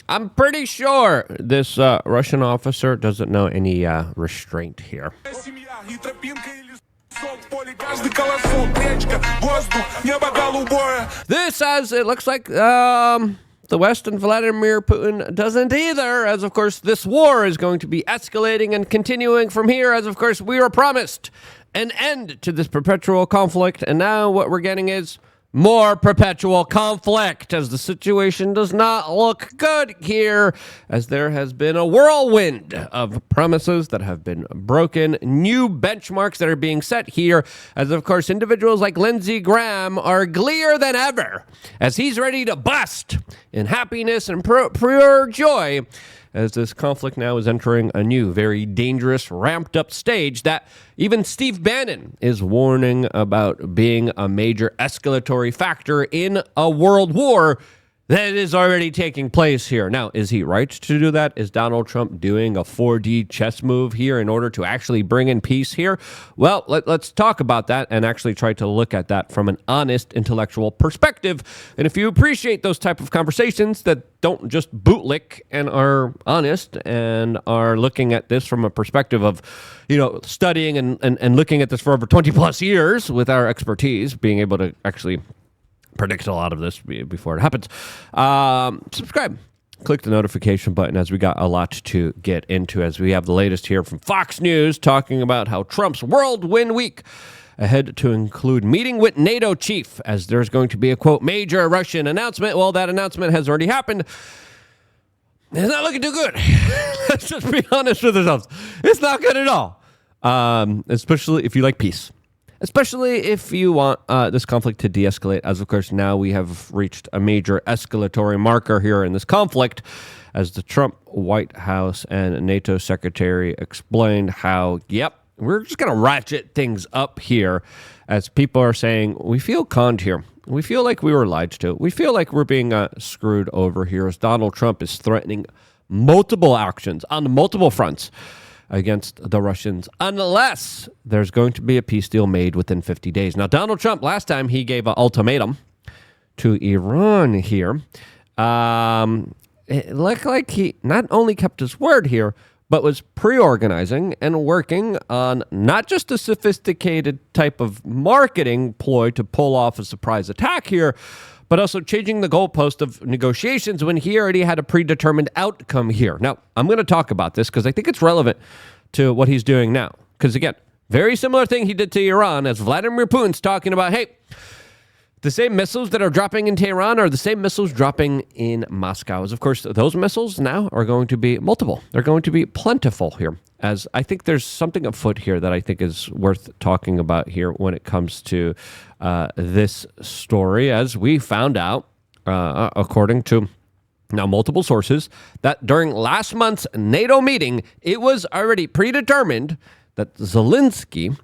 I'm pretty sure this Russian officer doesn't know any restraint here. This, as it looks like, the West and Vladimir Putin doesn't either, as of course this war is going to be escalating and continuing from here, as of course we were promised an end to this perpetual conflict, and now what we're getting is more perpetual conflict, as the situation does not look good here, as there has been a whirlwind of promises that have been broken, new benchmarks that are being set here, as of course individuals like Lindsey Graham are gleeer than ever, as he's ready to bust in happiness and pure joy, as this conflict now is entering a new, very dangerous, ramped-up stage that even Steve Bannon is warning about being a major escalatory factor in a world war that is already taking place here. Now, is he right to do that? Is Donald Trump doing a 4D chess move here in order to actually bring in peace here? Well, let's talk about that and actually try to look at that from an honest intellectual perspective. And if you appreciate those type of conversations that don't just bootlick and are honest and are looking at this from a perspective of, studying and looking at this for over 20 plus years with our expertise, being able to actually predict a lot of this before it happens. Subscribe. Click the notification button, as we got a lot to get into, as we have the latest here from Fox News talking about how Trump's whirlwind week ahead to include meeting with NATO chief, as there's going to be a, quote, major Russian announcement. Well, that announcement has already happened. It's not looking too good. Let's just be honest with ourselves. It's not good at all, especially if you like peace. Especially if you want this conflict to de-escalate, as of course now we have reached a major escalatory marker here in this conflict, as the Trump White House and NATO secretary explained how, we're just going to ratchet things up here, as people are saying, we feel conned here. We feel like we were lied to. We feel like we're being screwed over here, as Donald Trump is threatening multiple actions on multiple fronts against the Russians, unless there's going to be a peace deal made within 50 days. Now, Donald Trump, last time he gave an ultimatum to Iran here. It looked like he not only kept his word here, but was pre-organizing and working on not just a sophisticated type of marketing ploy to pull off a surprise attack here, but also changing the goalpost of negotiations when he already had a predetermined outcome here. Now, I'm going to talk about this because I think it's relevant to what he's doing now. Because again, very similar thing he did to Iran, as Vladimir Putin's talking about, hey, the same missiles that are dropping in Tehran are the same missiles dropping in Moscow. As of course, those missiles now are going to be multiple. They're going to be plentiful here, as I think there's something afoot here that I think is worth talking about here when it comes to this story, as we found out, according to now multiple sources, that during last month's NATO meeting, it was already predetermined that Zelensky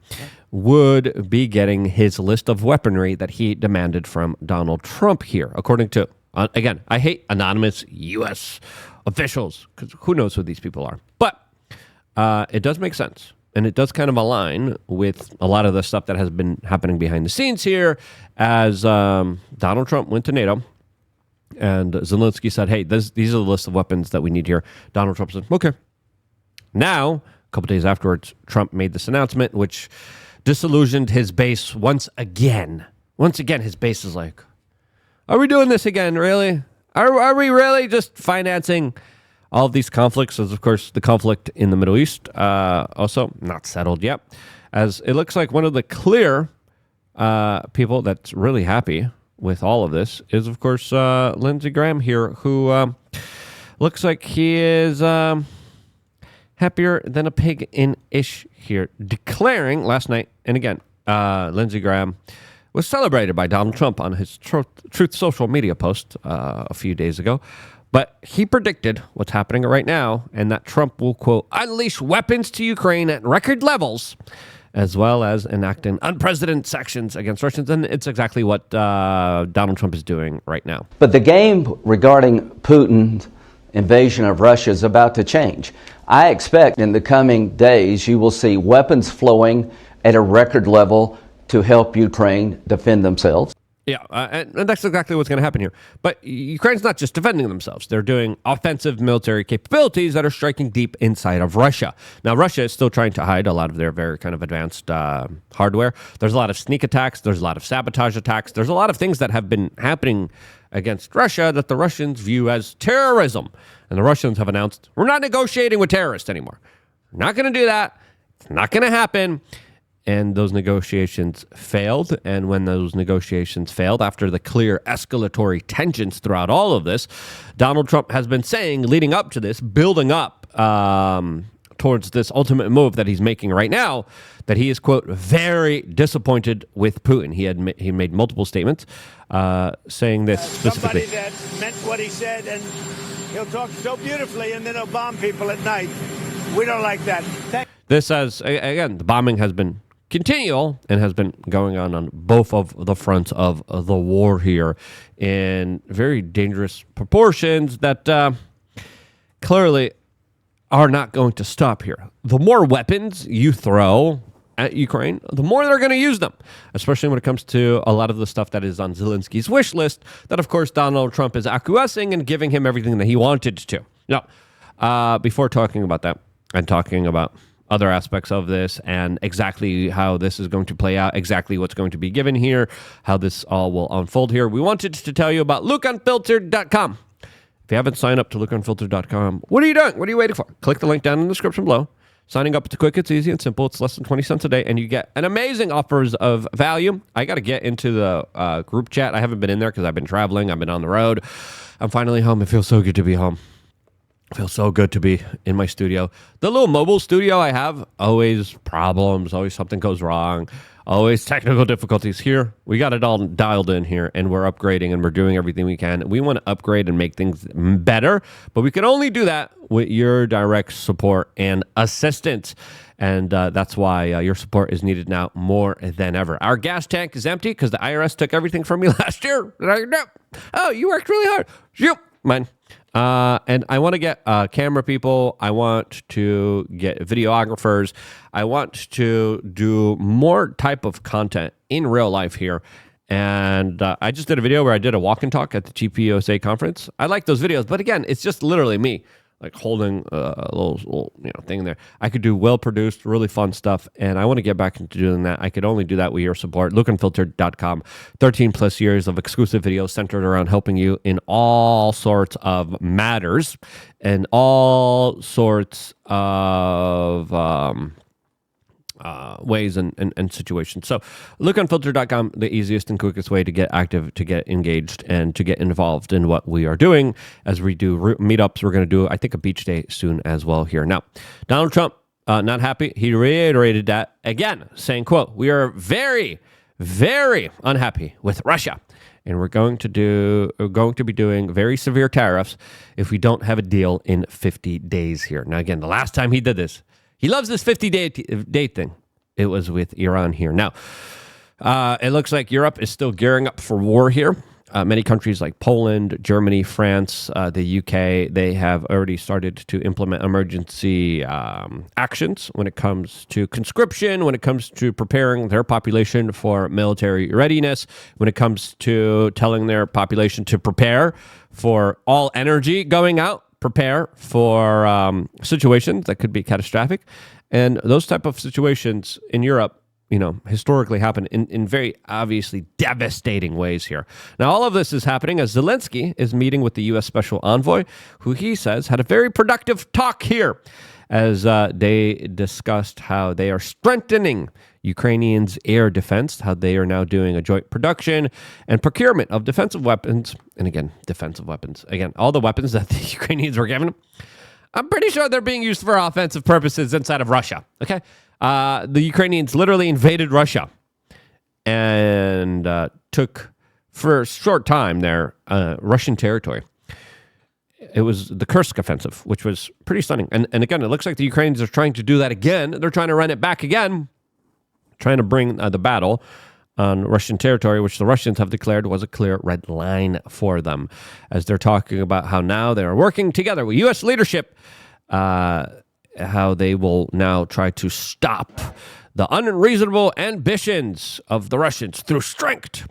would be getting his list of weaponry that he demanded from Donald Trump here, according to, again, I hate anonymous U.S. officials, because who knows who these people are. But it does make sense, and it does kind of align with a lot of the stuff that has been happening behind the scenes here, as Donald Trump went to NATO, and Zelensky said, hey, these are the list of weapons that we need here. Donald Trump said, okay. Now, a couple days afterwards, Trump made this announcement, which disillusioned his base once again. Once again, his base is like, are we doing this again, really? Are we really just financing all of these conflicts? As, of course, the conflict in the Middle East, also not settled yet. As it looks like one of the clear people that's really happy with all of this is, of course, Lindsey Graham here, who looks like he is happier than a pig in ish here, declaring last night, and again, Lindsey Graham was celebrated by Donald Trump on his Truth social media post a few days ago, but he predicted what's happening right now, and that Trump will, quote, unleash weapons to Ukraine at record levels, as well as enacting unprecedented sanctions against Russians, and it's exactly what Donald Trump is doing right now. But the game regarding Putin's invasion of Russia is about to change. I expect in the coming days you will see weapons flowing at a record level to help Ukraine defend themselves. Yeah, and that's exactly what's going to happen here. But Ukraine's not just defending themselves. They're doing offensive military capabilities that are striking deep inside of Russia. Now, Russia is still trying to hide a lot of their very kind of advanced hardware. There's a lot of sneak attacks. There's a lot of sabotage attacks. There's a lot of things that have been happening against Russia that the Russians view as terrorism. And the Russians have announced, we're not negotiating with terrorists anymore. We're not going to do that. It's not going to happen. And those negotiations failed. And when those negotiations failed, after the clear escalatory tensions throughout all of this, Donald Trump has been saying, leading up to this, building up towards this ultimate move that he's making right now, that he is, quote, very disappointed with Putin. He made multiple statements saying this specifically. Somebody that meant what he said, and he'll talk so beautifully, and then he'll bomb people at night. We don't like that. This has, again, the bombing has been continual and has been going on both of the fronts of the war here in very dangerous proportions that clearly are not going to stop here. The more weapons you throw at Ukraine, the more they're going to use them, especially when it comes to a lot of the stuff that is on Zelensky's wish list that, of course, Donald Trump is acquiescing and giving him everything that he wanted to. Now, before talking about that and talking about other aspects of this and exactly how this is going to play out, exactly what's going to be given here, how this all will unfold here, we wanted to tell you about lookunfiltered.com. If you haven't signed up to lookunfiltered.com, what are you doing? What are you waiting for? Click the link down in the description below. Signing up, it's quick, it's easy, and simple. It's less than 20 cents a day, and you get an amazing offers of value. I got to get into the group chat. I haven't been in there because I've been traveling. I've been on the road. I'm finally home. It feels so good to be home. Feels so good to be in my studio. The little mobile studio I have, always problems, always something goes wrong, always technical difficulties. Here, we got it all dialed in here, and we're upgrading, and we're doing everything we can. We want to upgrade and make things better, but we can only do that with your direct support and assistance. And that's why your support is needed now more than ever. Our gas tank is empty because the IRS took everything from me last year. Oh, you worked really hard. Yep, mine. And I want to get camera people. I want to get videographers. I want to do more type of content in real life here. And I just did a video where I did a walk and talk at the GPUSA conference. I like those videos, but again, it's just literally me, like holding a little thing there. I could do well-produced, really fun stuff, and I want to get back into doing that. I could only do that with your support. Lookunfiltered.com. 13 plus years of exclusive videos centered around helping you in all sorts of matters and all sorts of ways and situations. So lookunfiltered.com, the easiest and quickest way to get active, to get engaged, and to get involved in what we are doing as we do meetups. We're going to do, I think, a beach day soon as well here. Now, Donald Trump, not happy. He reiterated that again, saying, quote, we are very, very unhappy with Russia. And we're going to be doing very severe tariffs if we don't have a deal in 50 days here. Now, again, the last time he did this, he loves this 50-day thing. It was with Iran here. Now, it looks like Europe is still gearing up for war here. Many countries like Poland, Germany, France, the UK, they have already started to implement emergency actions when it comes to conscription, when it comes to preparing their population for military readiness, when it comes to telling their population to prepare for all energy going out, prepare for situations that could be catastrophic. And those type of situations in Europe, historically happen in very obviously devastating ways here. Now, all of this is happening as Zelensky is meeting with the U.S. Special Envoy, who he says had a very productive talk here as they discussed how they are strengthening Ukrainians' air defense, how they are now doing a joint production and procurement of defensive weapons. And again, defensive weapons. Again, all the weapons that the Ukrainians were given, I'm pretty sure they're being used for offensive purposes inside of Russia. Okay? The Ukrainians literally invaded Russia and took, for a short time there, Russian territory. It was the Kursk offensive, which was pretty stunning. And again, it looks like the Ukrainians are trying to do that again. They're trying to run it back again, trying to bring the battle on Russian territory, which the Russians have declared was a clear red line for them, as they're talking about how now they are working together with U.S. leadership, how they will now try to stop the unreasonable ambitions of the Russians through strength,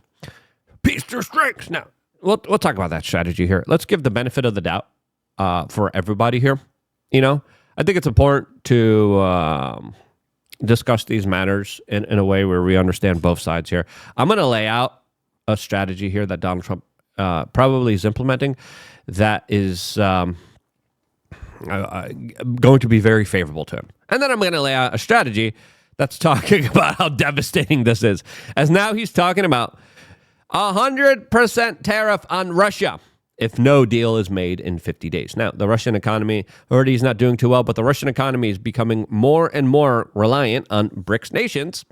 peace through strength. Now, we'll talk about that strategy here. Let's give the benefit of the doubt for everybody here. I think it's important to discuss these matters in a way where we understand both sides here. I'm going to lay out a strategy here that Donald Trump probably is implementing that is going to be very favorable to him. And then I'm going to lay out a strategy that's talking about how devastating this is. As now he's talking about 100% tariff on Russia if no deal is made in 50 days. Now, the Russian economy already is not doing too well, but the Russian economy is becoming more and more reliant on BRICS nations,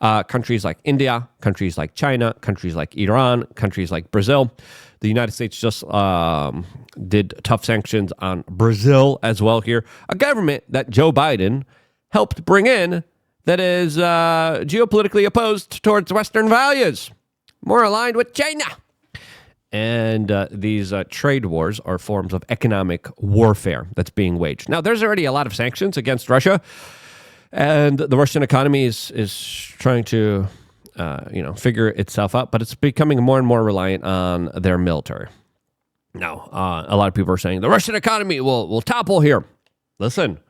countries like India, countries like China, countries like Iran, countries like Brazil. The United States just did tough sanctions on Brazil as well here, a government that Joe Biden helped bring in that is geopolitically opposed towards Western values, more aligned with China. And these trade wars are forms of economic warfare that's being waged. Now, there's already a lot of sanctions against Russia, and the Russian economy is trying to, figure itself out, but it's becoming more and more reliant on their military. Now, a lot of people are saying the Russian economy will topple here. Listen,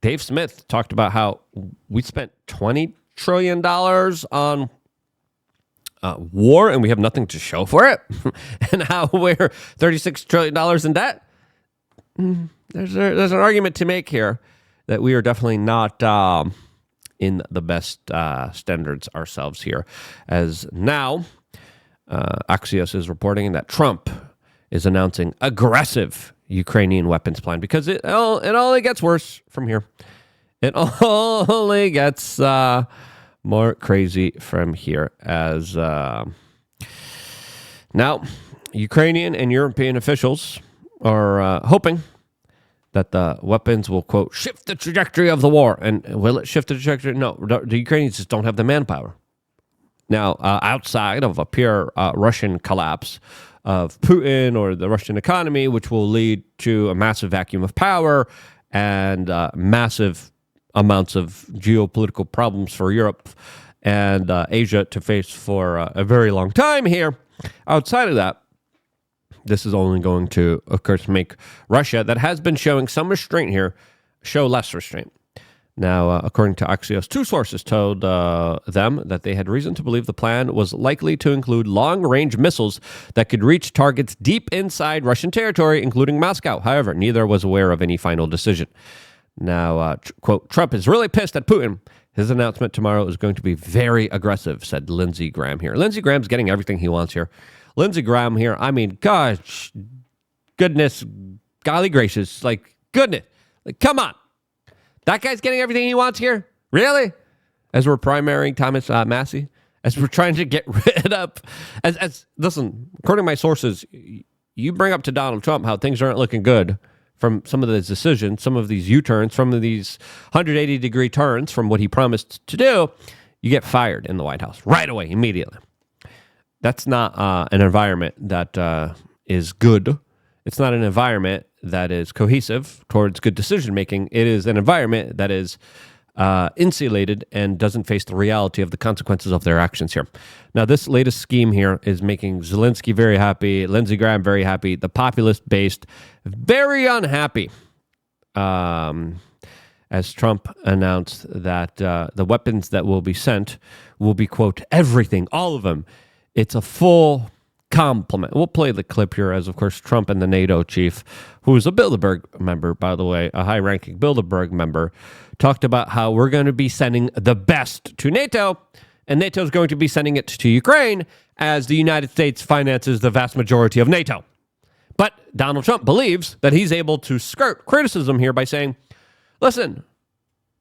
Dave Smith talked about how we spent $20 trillion on war, and we have nothing to show for it, and how we're $36 trillion in debt. There's an argument to make here that we are definitely not in the best standards ourselves here. As now, Axios is reporting that Trump is announcing aggressive Ukrainian weapons plan because it only gets worse from here. It only gets more crazy from here as now Ukrainian and European officials are hoping that the weapons will, quote, shift the trajectory of the war. And will it shift the trajectory? No, the Ukrainians just don't have the manpower. Now, outside of a pure Russian collapse of Putin or the Russian economy, which will lead to a massive vacuum of power and massive amounts of geopolitical problems for Europe and Asia to face for a very long time here. Outside of that, this is only going to, of course, make Russia, that has been showing some restraint here, show less restraint. Now, according to Axios, two sources told them that they had reason to believe the plan was likely to include long-range missiles that could reach targets deep inside Russian territory, including Moscow. However, neither was aware of any final decision. Now, quote, Trump is really pissed at Putin. His announcement tomorrow is going to be very aggressive, said Lindsey Graham here. Lindsey Graham's getting everything he wants here. Lindsey Graham here, I mean, gosh, goodness, golly gracious, like, goodness, like, come on. That guy's getting everything he wants here? Really? As we're primarying Thomas Massey? As we're trying to get rid of, listen, according to my sources, you bring up to Donald Trump how things aren't looking good from some of those decisions, some of these U-turns, some of these 180-degree turns from what he promised to do, you get fired in the White House right away, immediately. That's not an environment that is good. It's not an environment that is cohesive towards good decision-making. It is an environment that is insulated and doesn't face the reality of the consequences of their actions here. Now, this latest scheme here is making Zelensky very happy, Lindsey Graham very happy, the populist-based very unhappy, as Trump announced that the weapons that will be sent will be, quote, everything, all of them. It's a full compliment. We'll play the clip here as, of course, Trump and the NATO chief, who is a Bilderberg member, by the way, a high-ranking Bilderberg member, talked about how we're going to be sending the best to NATO, and NATO is going to be sending it to Ukraine as the United States finances the vast majority of NATO. But Donald Trump believes that he's able to skirt criticism here by saying, listen,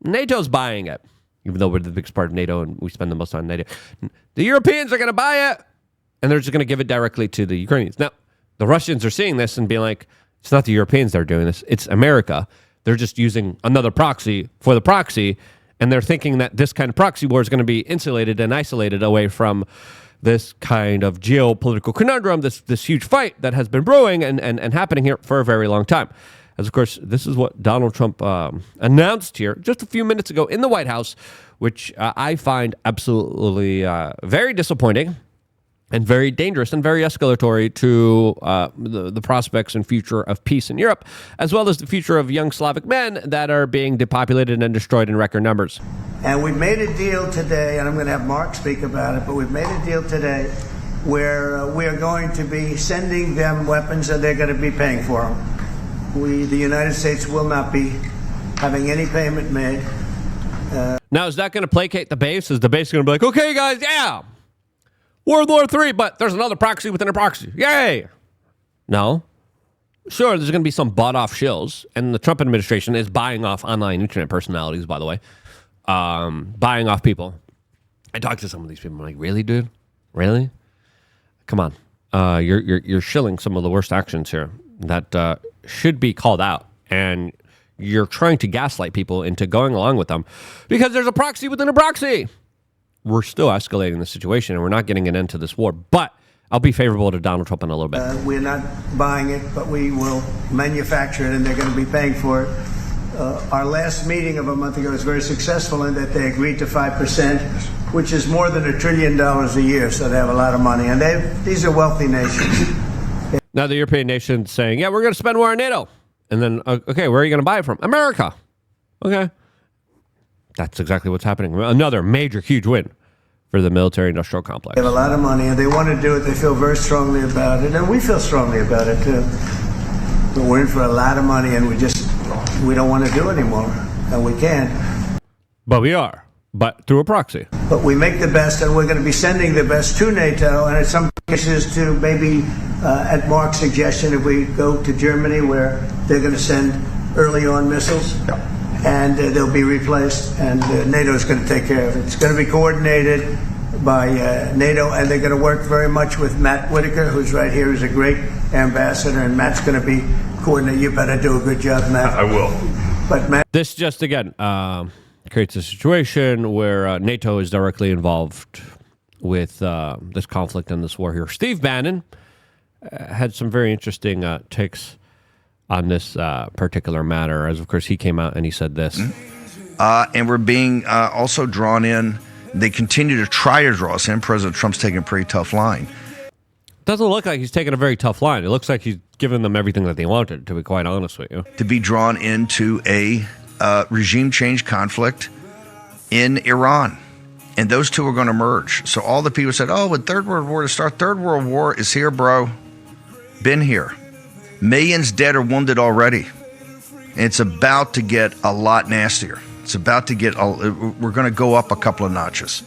NATO's buying it, even though we're the biggest part of NATO and we spend the most on NATO. The Europeans are going to buy it, and they're just going to give it directly to the Ukrainians. Now, the Russians are seeing this and being like, it's not the Europeans that are doing this, it's America. They're just using another proxy for the proxy, and they're thinking that this kind of proxy war is going to be insulated and isolated away from this kind of geopolitical conundrum, this huge fight that has been brewing and happening here for a very long time. As, of course, this is what Donald Trump announced here just a few minutes ago in the White House, which I find absolutely very disappointing. and very dangerous and very escalatory to the prospects and future of peace in Europe, as well as the future of young Slavic men that are being depopulated and destroyed in record numbers. And we've made a deal today, and I'm going to have Mark speak about it, but we've made a deal today where we are going to be sending them weapons and they're going to be paying for them. The United States will not be having any payment made. Now, is that going to placate the base? Is the base going to be like, okay, guys, yeah, World War III, but there's another proxy within a proxy. Yay! No. Sure, there's going to be some bought-off shills, and the Trump administration is buying off online internet personalities, by the way. Buying off people. I talked to some of these people. I'm like, really, dude? Really? Come on. You're shilling some of the worst actions here that should be called out, and you're trying to gaslight people into going along with them because there's a proxy within a proxy. We're still escalating the situation, and we're not getting an end to this war. But I'll be favorable to Donald Trump in a little bit. We're not buying it, but we will manufacture it, and they're going to be paying for it. Our last meeting of a month ago was very successful in that they agreed to 5%, which is more than $1 trillion a year, so they have a lot of money. And these are wealthy nations. Now the European nation's saying, yeah, we're going to spend more on NATO. And then, okay, where are you going to buy it from? America. Okay. That's exactly what's happening. Another major, huge win for the military-industrial complex. They have a lot of money, and they want to do it. They feel very strongly about it, and we feel strongly about it, too. But we're in for a lot of money, and we don't want to do anymore, and we can't. But we are, but through a proxy. But we make the best, and we're going to be sending the best to NATO, and in some cases to maybe, at Mark's suggestion, if we go to Germany, where they're going to send early on missiles. Yeah. And they'll be replaced, and NATO is going to take care of it. It's going to be coordinated by NATO, and they're going to work very much with Matt Whitaker, who's right here, who's a great ambassador, and Matt's going to be coordinated. You better do a good job, Matt. I will. But Matt, this just, again, creates a situation where NATO is directly involved with this conflict and this war here. Steve Bannon had some very interesting takes on this particular matter, as of course he came out and he said this. And we're being also drawn in. They continue to try to draw us in. President Trump's taking a pretty tough line. Doesn't look like he's taking a very tough line. It looks like he's given them everything that they wanted, to be quite honest with you. To be drawn into a regime change conflict in Iran. And those two are going to merge. So all the people said, oh, with Third World War to start, Third World War is here, bro. Been here. Millions dead or wounded already. And it's about to get a lot nastier. It's about to get, we're going to go up a couple of notches.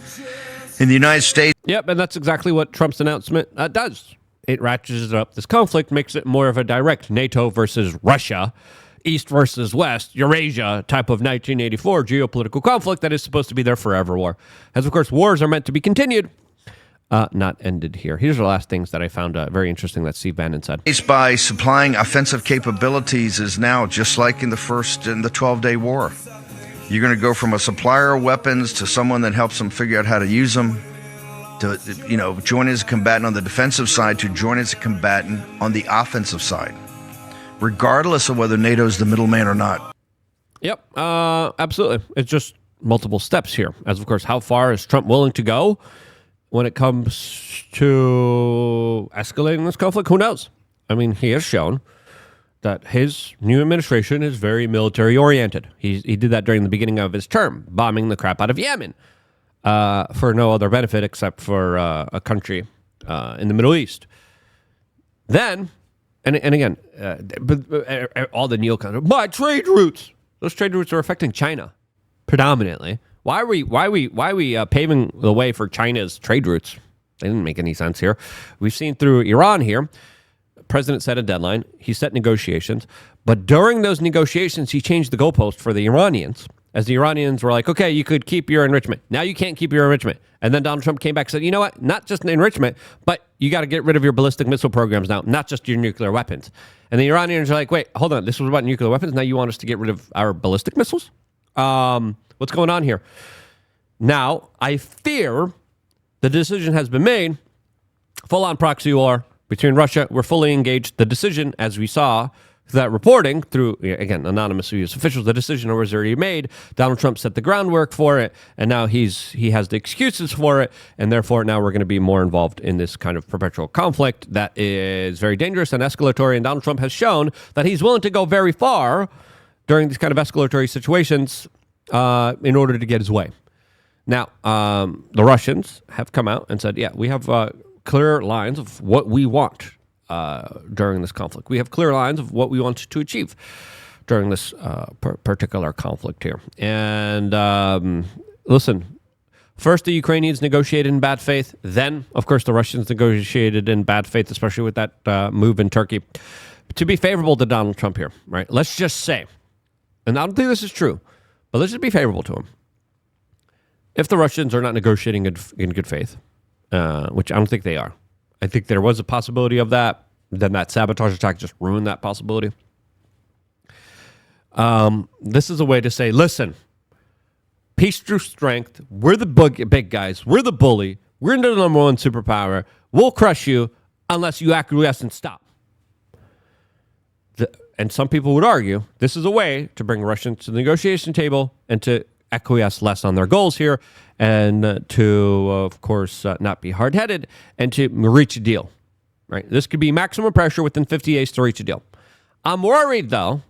In the United States. Yep, and that's exactly what Trump's announcement does. It ratchets up this conflict, makes it more of a direct NATO versus Russia, East versus West, Eurasia type of 1984 geopolitical conflict that is supposed to be there forever war. As of course, wars are meant to be continued. Not ended here. Here's the last things that I found very interesting that Steve Bannon said. By supplying offensive capabilities is now just like in the 12-day war. You're going to go from a supplier of weapons to someone that helps them figure out how to use them, to join as a combatant on the defensive side, to join as a combatant on the offensive side, regardless of whether NATO's the middleman or not. Yep, absolutely. It's just multiple steps here. As of course, how far is Trump willing to go when it comes to escalating this conflict? Who knows? I mean, he has shown that his new administration is very military-oriented. He did that during the beginning of his term, bombing the crap out of Yemen for no other benefit except for a country in the Middle East. Then, and again, all the neocons, my trade routes. Those trade routes are affecting China predominantly. Why are we paving the way for China's trade routes? They didn't make any sense here. We've seen through Iran here. The president set a deadline. He set negotiations. But during those negotiations, he changed the goalpost for the Iranians. As the Iranians were like, okay, you could keep your enrichment. Now you can't keep your enrichment. And then Donald Trump came back and said, you know what? Not just enrichment, but you got to get rid of your ballistic missile programs now, not just your nuclear weapons. And the Iranians are like, wait, hold on. This was about nuclear weapons. Now you want us to get rid of our ballistic missiles? What's going on here? Now, I fear the decision has been made. Full-on proxy war between Russia. We're fully engaged. The decision, as we saw that reporting through, again, anonymous U.S. officials. The decision was already made. Donald Trump set the groundwork for it, and now he has the excuses for it, and therefore now we're going to be more involved in this kind of perpetual conflict that is very dangerous and escalatory, and Donald Trump has shown that he's willing to go very far during these kind of escalatory situations in order to get his way. Now, the Russians have come out and said, yeah, we have clear lines of what we want during this conflict. We have clear lines of what we want to achieve during this particular conflict here. And listen, first the Ukrainians negotiated in bad faith. Then, of course, the Russians negotiated in bad faith, especially with that move in Turkey, to be favorable to Donald Trump here, right? Let's just say, and I don't think this is true, but let's just be favorable to him. If the Russians are not negotiating in good faith, which I don't think they are, I think there was a possibility of that, then that sabotage attack just ruined that possibility. This is a way to say, listen, peace through strength. We're the big guys. We're the bully. We're the number one superpower. We'll crush you unless you acquiesce and stop. And some people would argue this is a way to bring Russia to the negotiation table and to acquiesce less on their goals here and to, of course, not be hard-headed and to reach a deal. Right? This could be maximum pressure within 50 days to reach a deal. I'm worried, though,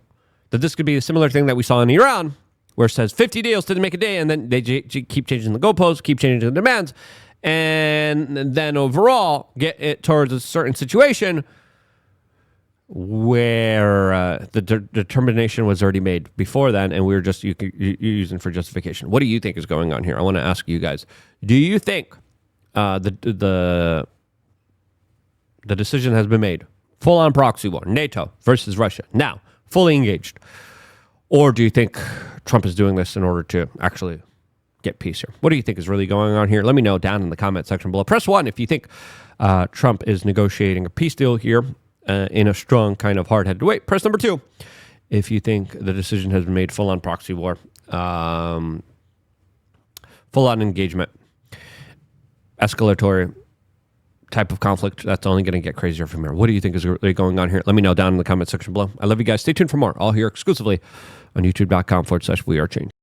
that this could be a similar thing that we saw in Iran, where it says 50 deals to make a day, and then they keep changing the goalposts, keep changing the demands, and then overall get it towards a certain situation where the determination was already made before then, and we were just using for justification. What do you think is going on here? I want to ask you guys. Do you think the decision has been made? Full-on proxy war, NATO versus Russia, now fully engaged. Or do you think Trump is doing this in order to actually get peace here? What do you think is really going on here? Let me know down in the comment section below. Press 1 if you think Trump is negotiating a peace deal here in a strong kind of hard-headed way. Press number 2 if you think the decision has been made full-on proxy war, full-on engagement, escalatory type of conflict that's only going to get crazier from here. What do you think is really going on here? Let me know down in the comment section below. I love you guys. Stay tuned for more, all here exclusively on youtube.com/wearechange.